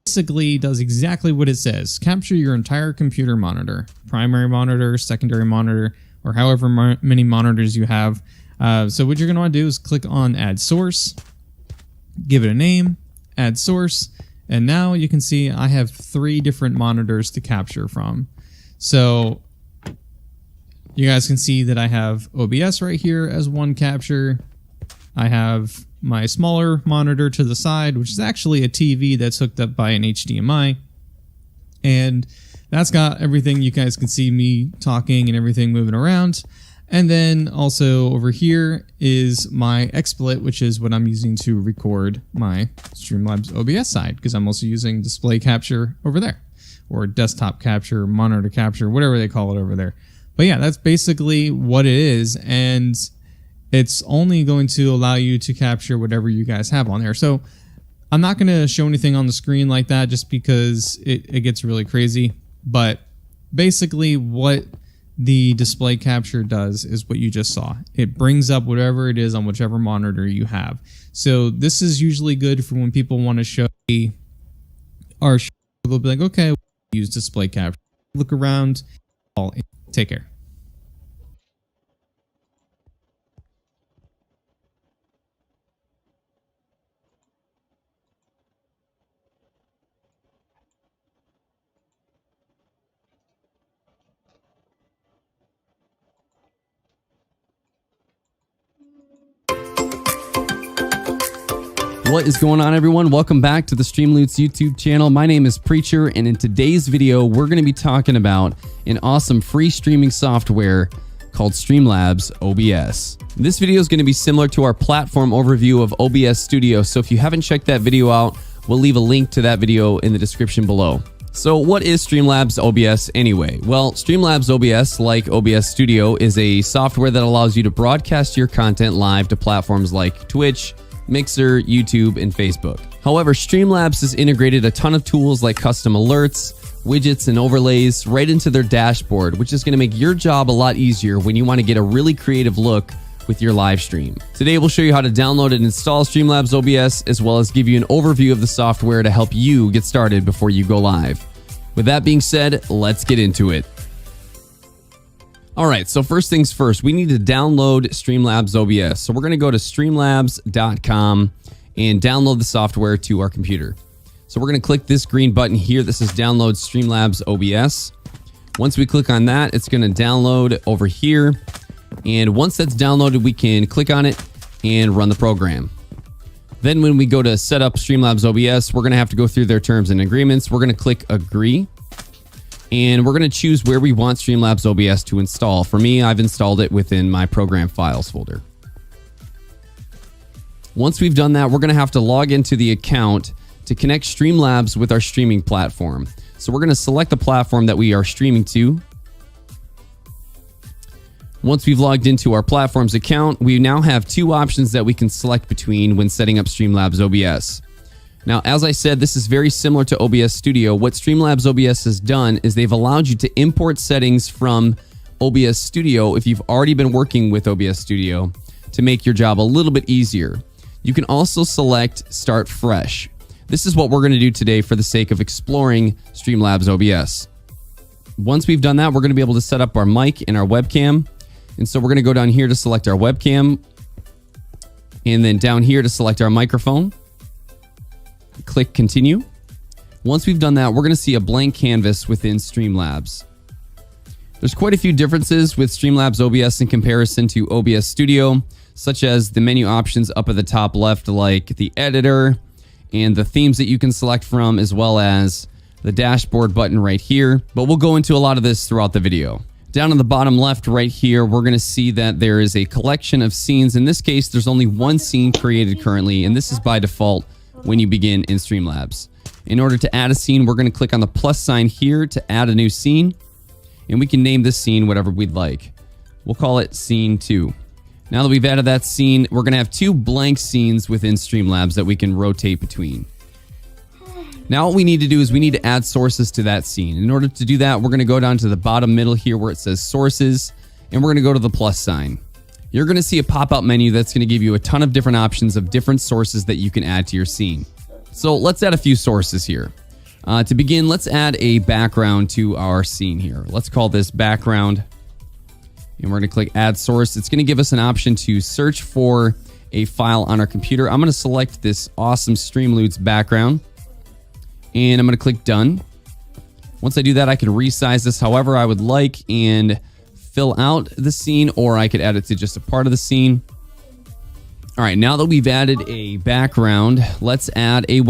Basically does exactly what it says. Capture your entire computer monitor, primary monitor, secondary monitor, or however many monitors you have. So what you're going to want to do is click on add source, give it a name, add source, and now you can see I have 3 different monitors to capture from. So you guys can see that I have OBS right here as one capture. I have my smaller monitor to the side, which is actually a TV that's hooked up by an HDMI. And that's got everything. You guys can see me talking and everything moving around. And then also over here is my XSplit, which is what I'm using to record my Streamlabs OBS side, because I'm also using display capture over there, or desktop capture, monitor capture, whatever they call it over there. But yeah, that's basically what it is. And it's only going to allow you to capture whatever you guys have on there. So I'm not going to show anything on the screen like that just because it gets really crazy. But basically what the display capture does is what you just saw. It brings up whatever it is on whichever monitor you have. So this is usually good for when people want to show our show. They'll be like, okay, we'll use display capture. Look around. Take care. What is going on, everyone? Welcome back to the Streamloots YouTube channel. My name is Preacher, and in today's video, we're going to be talking about an awesome free streaming software called Streamlabs OBS. This video is going to be similar to our platform overview of OBS Studio, so if you haven't checked that video out, we'll leave a link to that video in the description below. So what is Streamlabs OBS anyway? Well, Streamlabs OBS, like OBS Studio, is a software that allows you to broadcast your content live to platforms like Twitch, Mixer, YouTube, and Facebook. However, Streamlabs has integrated a ton of tools like custom alerts, widgets, and overlays right into their dashboard, which is going to make your job a lot easier when you want to get a really creative look with your live stream. Today, we'll show you how to download and install Streamlabs OBS, as well as give you an overview of the software to help you get started before you go live. With that being said, let's get into it. All right, so first things first, we need to download Streamlabs OBS. So we're going to go to streamlabs.com and download the software to our computer. So we're going to click this green button here that says download Streamlabs OBS. Once we click on that, it's going to download over here. And once that's downloaded, we can click on it and run the program. Then when we go to set up Streamlabs OBS, we're going to have to go through their terms and agreements. We're going to click agree. And we're going to choose where we want Streamlabs OBS to install. For me, I've installed it within my program files folder. Once we've done that, we're going to have to log into the account to connect Streamlabs with our streaming platform. So we're going to select the platform that we are streaming to. Once we've logged into our platform's account, we now have 2 options that we can select between when setting up Streamlabs OBS. Now, as I said, this is very similar to OBS Studio. What Streamlabs OBS has done is they've allowed you to import settings from OBS Studio if you've already been working with OBS Studio to make your job a little bit easier. You can also select Start Fresh. This is what we're going to do today for the sake of exploring Streamlabs OBS. Once we've done that, we're going to be able to set up our mic and our webcam. And so we're going to go down here to select our webcam, and then down here to select our microphone. Click continue. Once we've done that, we're going to see a blank canvas within Streamlabs. There's quite a few differences with Streamlabs OBS in comparison to OBS Studio, such as the menu options up at the top left, like the editor and the themes that you can select from, as well as the dashboard button right here. But we'll go into a lot of this throughout the video. Down on the bottom left right here, we're going to see that there is a collection of scenes. In this case, there's only one scene created currently, and this is by default when you begin in Streamlabs. In order to add a scene, we're going to click on the plus sign here to add a new scene, and we can name this scene whatever we'd like. We'll call it Scene 2. Now that we've added that scene, we're going to have 2 blank scenes within Streamlabs that we can rotate between. Now what we need to do is we need to add sources to that scene. In order to do that, we're going to go down to the bottom middle here where it says sources, and we're going to go to the plus sign. You're going to see a pop-up menu that's going to give you a ton of different options of different sources that you can add to your scene. So let's add a few sources here. To begin, let's add a background to our scene here. Let's call this background. And we're going to click add source. It's going to give us an option to search for a file on our computer. I'm going to select this awesome Streamloots background. And I'm going to click done. Once I do that, I can resize this however I would like and fill out the scene, or I could add it to just a part of the scene. All right, now that we've added a background, let's add a web